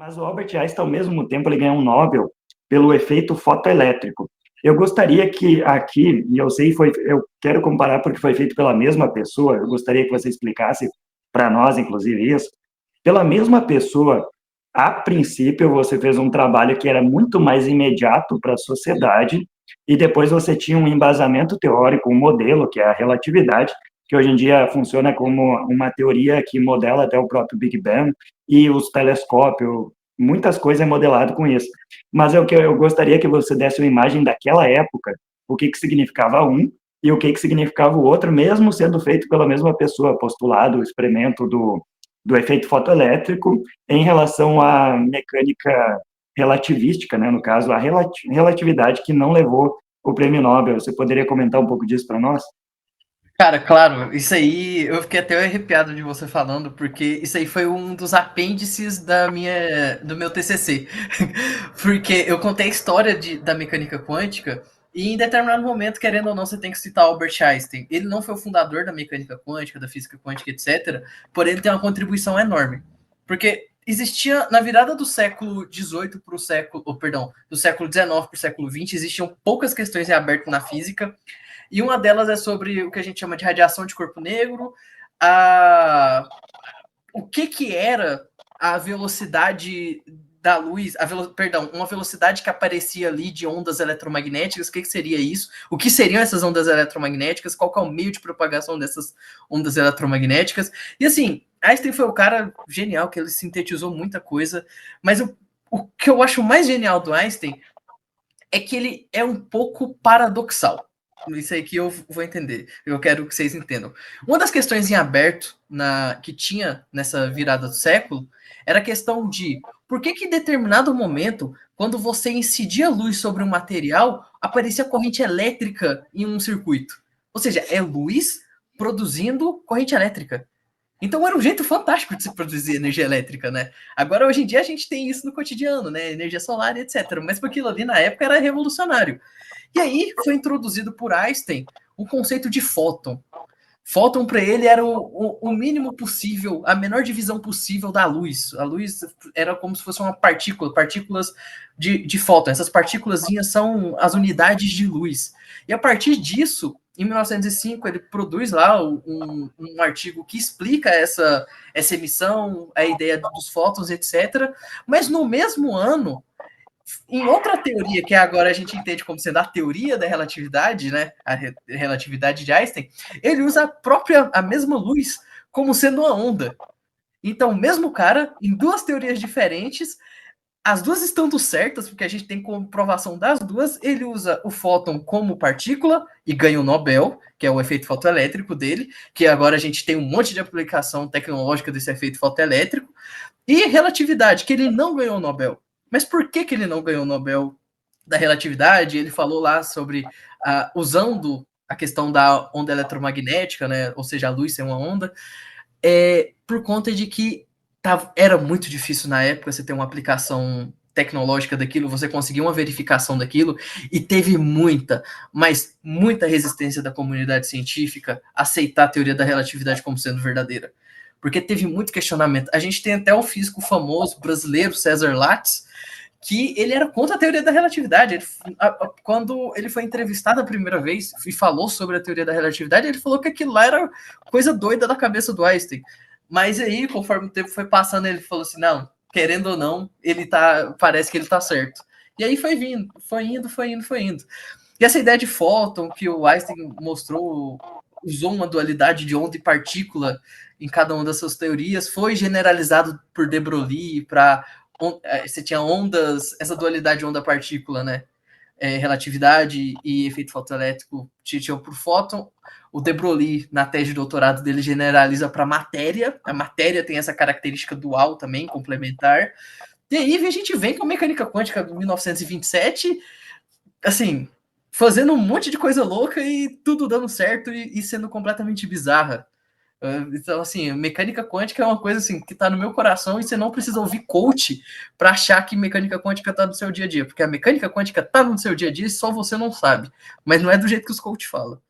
Mas o Albert Einstein, ao mesmo tempo, ele ganhou um Nobel pelo efeito fotoelétrico. Eu gostaria que aqui, e eu sei, eu quero comparar porque foi feito pela mesma pessoa, eu gostaria que você explicasse para nós, inclusive, isso. Pela mesma pessoa, a princípio, você fez um trabalho que era muito mais imediato para a sociedade, e depois você tinha um embasamento teórico, um modelo, que é a relatividade, que hoje em dia funciona como uma teoria que modela até o próprio Big Bang, e os telescópios, muitas coisas é modelado com isso. Mas eu gostaria que você desse uma imagem daquela época, o que significava um e o que significava o outro, mesmo sendo feito pela mesma pessoa, postulado, o experimento do efeito fotoelétrico em relação à mecânica relativística, né, no caso, a relatividade que não levou o prêmio Nobel. Você poderia comentar um pouco disso para nós? Cara, claro, isso aí eu fiquei até arrepiado de você falando, porque isso aí foi um dos apêndices do meu TCC. Porque eu contei a história da mecânica quântica e em determinado momento, querendo ou não, você tem que citar Albert Einstein. Ele não foi o fundador da mecânica quântica, da física quântica, etc., porém ele tem uma contribuição enorme. Porque existia, na virada do século XVIII para o século, perdão, do século XIX para o século XX, existiam poucas questões em aberto na física, e uma delas é sobre o que a gente chama de radiação de corpo negro, o que era a velocidade da luz, perdão, uma velocidade que aparecia ali de ondas eletromagnéticas, o que seria isso? O que seriam essas ondas eletromagnéticas? Qual que é o meio de propagação dessas ondas eletromagnéticas? E assim, Einstein foi o cara genial, que ele sintetizou muita coisa, mas o que eu acho mais genial do Einstein é que ele é um pouco paradoxal. Isso aí que eu vou entender. Eu quero que vocês entendam. Uma das questões em aberto que tinha nessa virada do século era a questão de por que em determinado momento, quando você incidia luz sobre um material, aparecia corrente elétrica em um circuito. Ou seja, é luz produzindo corrente elétrica. Então era um jeito fantástico de se produzir energia elétrica, né? Agora, hoje em dia, a gente tem isso no cotidiano, né? Energia solar e etc. Mas para aquilo ali, na época, era revolucionário. E aí foi introduzido por Einstein o conceito de fóton. Fóton para ele era o mínimo possível, a menor divisão possível da luz. A luz era como se fosse uma partícula, partículas de fóton. Essas partículas são as unidades de luz. E a partir disso, em 1905, ele produz lá um artigo que explica essa emissão, a ideia dos fótons, etc. Mas no mesmo ano, em outra teoria que agora a gente entende como sendo a teoria da relatividade, né, a relatividade de Einstein, ele usa a mesma luz como sendo uma onda. Então, o mesmo cara, em duas teorias diferentes, as duas estando certas, porque a gente tem comprovação das duas, ele usa o fóton como partícula e ganha o Nobel, que é o efeito fotoelétrico dele, que agora a gente tem um monte de aplicação tecnológica desse efeito fotoelétrico, e relatividade, que ele não ganhou o Nobel. Mas por que ele não ganhou o Nobel da relatividade? Ele falou lá sobre usando a questão da onda eletromagnética, né? Ou seja, a luz ser uma onda, por conta de que era muito difícil na época você ter uma aplicação tecnológica daquilo, você conseguir uma verificação daquilo, e teve muita, mas muita resistência da comunidade científica a aceitar a teoria da relatividade como sendo verdadeira. Porque teve muito questionamento. A gente tem até um físico famoso brasileiro, César Lattes, que ele era contra a teoria da relatividade. Quando ele foi entrevistado a primeira vez e falou sobre a teoria da relatividade, ele falou que aquilo lá era coisa doida da cabeça do Einstein. Mas aí, conforme o tempo foi passando, ele falou assim, não, querendo ou não, parece que ele tá certo. E aí foi vindo, foi indo, foi indo, foi indo. E essa ideia de fóton que o Einstein mostrou, usou uma dualidade de onda e partícula em cada uma das suas teorias, foi generalizado por de Broglie para você tinha ondas, essa dualidade onda-partícula, né? Relatividade e efeito fotoelétrico tinham por fóton. O de Broglie, na tese de doutorado dele, generaliza para matéria. A matéria tem essa característica dual também, complementar. E aí a gente vem com a mecânica quântica de 1927, assim, fazendo um monte de coisa louca e tudo dando certo e sendo completamente bizarra. Então, assim, mecânica quântica é uma coisa assim que tá no meu coração e você não precisa ouvir coach para achar que mecânica quântica tá no seu dia a dia, porque a mecânica quântica tá no seu dia a dia e só você não sabe. Mas não é do jeito que os coach falam.